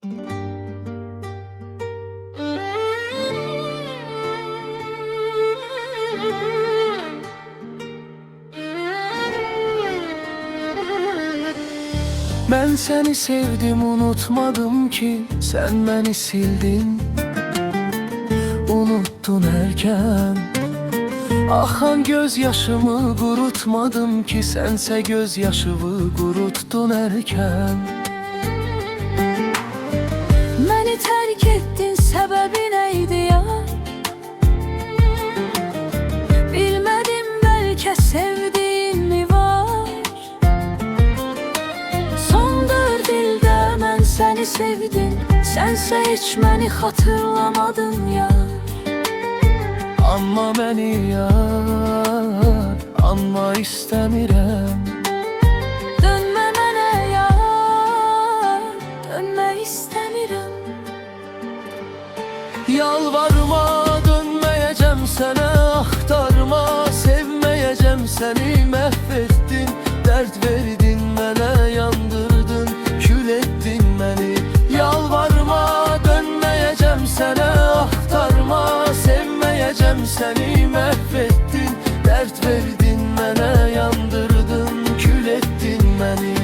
Ben seni sevdim, unutmadım ki sen beni sildin. Unuttun erken. Akan gözyaşımı kurutmadım ki sense gözyaşımı kuruttun erken. Beni terk ettin, sebebi neydi ya? Bilmedim, belki sevdiğin mi var? Sondur dilde ben seni sevdim, sense hiç beni hatırlamadın ya. Anma beni yar, anma istemirəm. Dönme mənə yar, dönme istemirəm. Yalvarma, dönmeyeceğim sana, axtarma, sevmeyeceğim seni. Mahvettin, dert verdin bana, yandırdın, kül ettin beni. Yalvarma, dönmeyeceğim sana, axtarma, sevmeyeceğim seni. Mahvettin, dert verdin bana, yandırdın, kül ettin beni.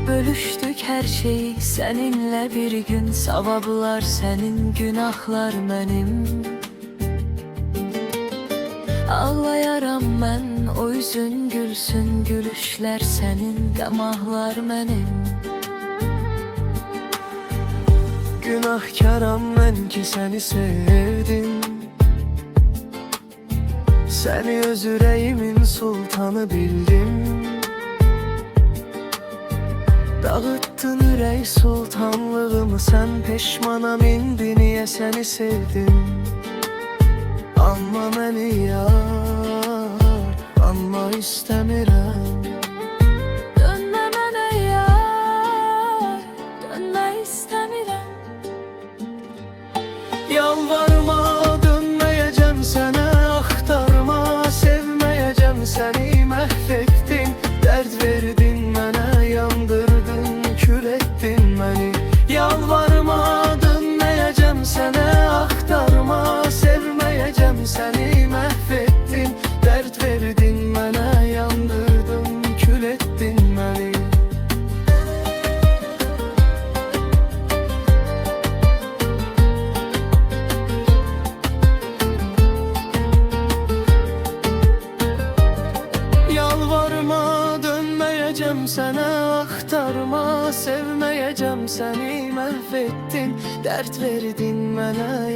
Bölüştük her şeyi seninle bir gün. Savablar senin, günahlar benim. Ağlayaram ben, o yüzün gülsün. Gülüşler senin, gamahlar benim. Günahkaram ben ki seni sevdim. Seni öz yüreğimin sultanı bildim. Dağıttın ürək sultanlığımı sen, peşmanam indi niye seni sevdim. Anma beni yar, anma istemirəm. Dönme mənə yar, dönme istemirəm. Yalvarma, dönmeyeceğim sana, axtarma, sevmeyeceğim seni. Mahvettin, dert verdin bana, yandırdın, kül ettin beni. Yalvarma, dönmeyeceğim sana, axtarma, sevmeyeceğim seni. Mahvettin, dert verdin bana, yandırdın, kül ettin beni. Yalvarma, dönmeyeceğim sana, axtarma, sevmeyeceğim seni. Mahvettin, dert verdin bana,